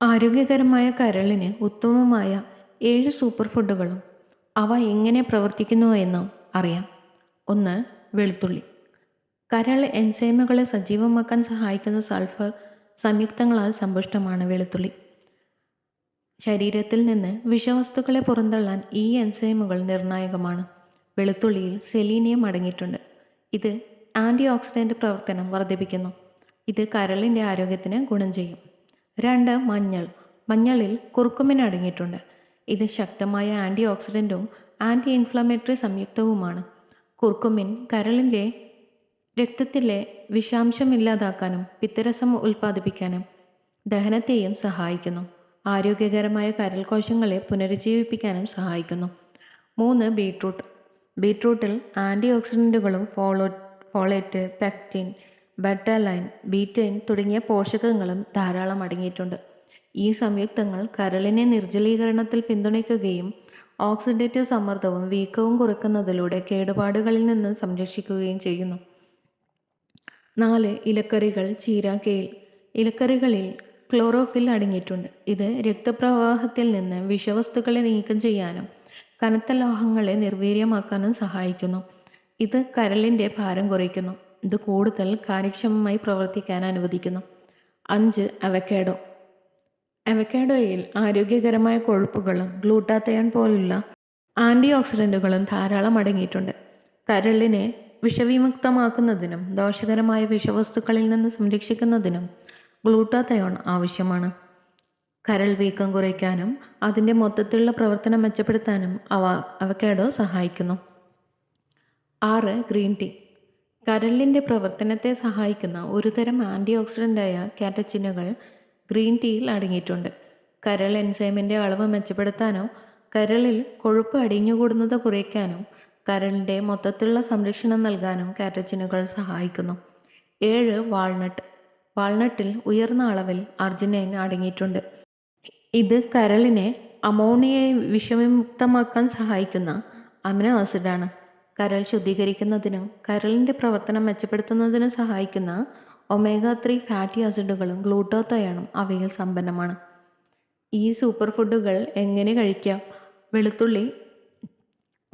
ആരോഗ്യകരമായ കരളിന് ഉത്തമമായ 7 സൂപ്പർ ഫുഡുകളും അവ എങ്ങനെ പ്രവർത്തിക്കുന്നുവെന്ന് അറിയാം. 1. വെളുത്തുള്ളി. കരൾ എൻസൈമുകളെ സജീവമാക്കാൻ സഹായിക്കുന്ന സൾഫർ സംയുക്തങ്ങളാൽ സമ്പുഷ്ടമാണ് വെളുത്തുള്ളി. ശരീരത്തിൽ നിന്ന് വിഷവസ്തുക്കളെ പുറന്തള്ളാൻ ഈ എൻസൈമുകൾ നിർണായകമാണ്. വെളുത്തുള്ളിയിൽ സെലീനിയം അടങ്ങിയിട്ടുണ്ട്. ഇത് ആൻറ്റി ഓക്സിഡൻ്റ് പ്രവർത്തനം വർദ്ധിപ്പിക്കുന്നു. ഇത് കരളിൻ്റെ ആരോഗ്യത്തിന് ഗുണം ചെയ്യും. 2. മഞ്ഞൾ. മഞ്ഞളിൽ കുർക്കുമിൻ അടങ്ങിയിട്ടുണ്ട്. ഇത് ശക്തമായ ആൻറ്റി ഓക്സിഡൻറ്റും ആൻറ്റി ഇൻഫ്ലമേറ്ററി സംയുക്തവുമാണ്. കുർക്കുമിൻ കരളിൻ്റെ രക്തത്തിലെ വിഷാംശം ഇല്ലാതാക്കാനും പിത്തരസം ഉൽപ്പാദിപ്പിക്കാനും ദഹനത്തെയും സഹായിക്കുന്നു. ആരോഗ്യകരമായ കരൾ കോശങ്ങളെ പുനരുജ്ജീവിപ്പിക്കാനും സഹായിക്കുന്നു. 3. ബീട്രൂട്ട്. ബീട്രൂട്ടിൽ ആൻറ്റി ഓക്സിഡൻറ്റുകളും ഫോളേറ്റ്, പെക്റ്റിൻ, ബെറ്റാലൈൻ, ബീറ്റൈൻ തുടങ്ങിയ പോഷകങ്ങളും ധാരാളം അടങ്ങിയിട്ടുണ്ട്. ഈ സംയുക്തങ്ങൾ കരളിനെ നിർജ്ജലീകരണത്തിൽ പിന്തുണയ്ക്കുകയും ഓക്സിഡേറ്റീവ് സമ്മർദ്ദവും വീക്കവും കുറയ്ക്കുന്നതിലൂടെ കേടുപാടുകളിൽ നിന്ന് സംരക്ഷിക്കുകയും ചെയ്യുന്നു. 4. ഇലക്കറികൾ, ചീര, കേൽ. ഇലക്കറികളിൽ ക്ലോറോഫിൽ അടങ്ങിയിട്ടുണ്ട്. ഇത് രക്തപ്രവാഹത്തിൽ നിന്ന് വിഷവസ്തുക്കളെ നീക്കം ചെയ്യാനും കനത്ത ലോഹങ്ങളെ നിർവീര്യമാക്കാനും സഹായിക്കുന്നു. ഇത് കരളിൻ്റെ ഭാരം കുറയ്ക്കുന്നു. ഇത് കൂടുതൽ കാര്യക്ഷമമായി പ്രവർത്തിക്കാൻ അനുവദിക്കുന്നു. 5. അവക്കാഡോ. അവക്കാഡോയിൽ ആരോഗ്യകരമായ കൊഴുപ്പുകളും ഗ്ലൂട്ടാത്തയോൺ പോലുള്ള ആൻറ്റി ഓക്സിഡൻറ്റുകളും ധാരാളം അടങ്ങിയിട്ടുണ്ട്. കരളിനെ വിഷവിമുക്തമാക്കുന്നതിനും ദോഷകരമായ വിഷവസ്തുക്കളിൽ നിന്ന് സംരക്ഷിക്കുന്നതിനും ഗ്ലൂട്ടാത്തയോൺ ആവശ്യമാണ്. കരൾ വീക്കം കുറയ്ക്കാനും അതിൻ്റെ മൊത്തത്തിലുള്ള പ്രവർത്തനം മെച്ചപ്പെടുത്താനും അവക്കാഡോ സഹായിക്കുന്നു. 6. Green tea. കരളിൻ്റെ പ്രവർത്തനത്തെ സഹായിക്കുന്ന ഒരുതരം ആൻറ്റി ഓക്സിഡൻ്റായ കാറ്റച്ചിനുകൾ ഗ്രീൻ ടീയിൽ അടങ്ങിയിട്ടുണ്ട്. കരൾ എൻസൈമിൻ്റെ അളവ് മെച്ചപ്പെടുത്താനോ കരളിൽ കൊഴുപ്പ് അടിഞ്ഞുകൂടുന്നത് കുറയ്ക്കാനും കരളിൻ്റെ മൊത്തത്തിലുള്ള സംരക്ഷണം നൽകാനും കാറ്റച്ചിനുകൾ സഹായിക്കുന്നു. 7. വാൾനട്ട്. വാൾനട്ടിൽ ഉയർന്ന അളവിൽ അർജിനൈൻ അടങ്ങിയിട്ടുണ്ട്. ഇത് കരളിനെ അമോണിയയെ വിഷവിമുക്തമാക്കാൻ സഹായിക്കുന്ന അമിനോ ആസിഡാണ്. കരൾ ശുദ്ധീകരിക്കുന്നതിനും കരളിൻ്റെ പ്രവർത്തനം മെച്ചപ്പെടുത്തുന്നതിനും സഹായിക്കുന്ന ഒമേഗ-3 ഫാറ്റി ആസിഡുകളും ഗ്ലൂട്ടാത്തയോണും അവയിൽ സമ്പന്നമാണ്. ഈ സൂപ്പർ ഫുഡുകൾ എങ്ങനെ കഴിക്കാം? വെളുത്തുള്ളി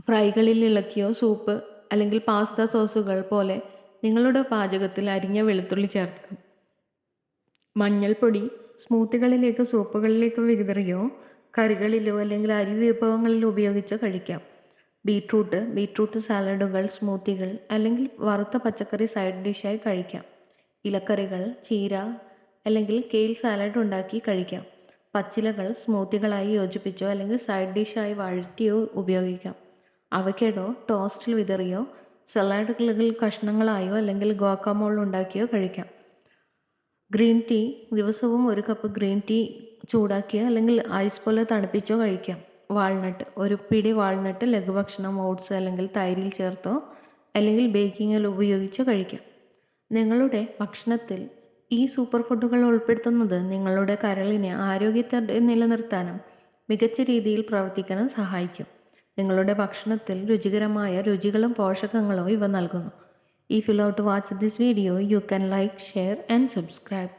ഫ്രൈകളിൽ ഇളക്കിയോ സൂപ്പ് അല്ലെങ്കിൽ പാസ്ത സോസുകൾ പോലെ നിങ്ങളുടെ പാചകത്തിൽ അരിഞ്ഞ വെളുത്തുള്ളി ചേർക്കാം. മഞ്ഞൾപ്പൊടി സ്മൂത്തികളിലേക്കോ സൂപ്പുകളിലേക്കോ വിതറിയോ കറികളിലോ അല്ലെങ്കിൽ അരി വിഭവങ്ങളിലോ ഉപയോഗിച്ചോ കഴിക്കാം. ബീട്രൂട്ട് സാലഡുകൾ, സ്മൂത്തികൾ അല്ലെങ്കിൽ വറുത്ത പച്ചക്കറി സൈഡ് ഡിഷായി കഴിക്കാം. ഇലക്കറികൾ, ചീര അല്ലെങ്കിൽ കേൽ സാലഡ് ഉണ്ടാക്കി കഴിക്കാം. പച്ചിലകൾ സ്മൂത്തികളായി യോജിപ്പിച്ചോ അല്ലെങ്കിൽ സൈഡ് ഡിഷായി വഴറ്റിയോ ഉപയോഗിക്കാം. അവക്കാഡോ ടോസ്റ്റിൽ വിതറിയോ സലാഡുകളിൽ കഷ്ണങ്ങളായോ അല്ലെങ്കിൽ ഗുവാക്കാമോൾ ഉണ്ടാക്കിയോ കഴിക്കാം. Green tea. ദിവസവും 1 കപ്പ് ഗ്രീൻ ടീ ചൂടാക്കിയോ അല്ലെങ്കിൽ ഐസ് പോലെ തണുപ്പിച്ചോ കഴിക്കാം. വാൾനട്ട്. ഒരു പിടി വാൾനട്ട് ലഘുഭക്ഷണം ഓട്സ് അല്ലെങ്കിൽ തൈരിൽ ചേർത്തോ അല്ലെങ്കിൽ ബേക്കിങ്ങിൽ ഉപയോഗിച്ചോ കഴിക്കാം. നിങ്ങളുടെ ഭക്ഷണത്തിൽ ഈ സൂപ്പർ ഫുഡുകൾ ഉൾപ്പെടുത്തുന്നത് നിങ്ങളുടെ കരളിനെ ആരോഗ്യത്തോടെ നിലനിർത്താനും മികച്ച രീതിയിൽ പ്രവർത്തിക്കാനും സഹായിക്കും. നിങ്ങളുടെ ഭക്ഷണത്തിൽ രുചികരമായ രുചികളും പോഷകങ്ങളും ഇവ നൽകുന്നു. If you love to watch this video, you can like, share and subscribe.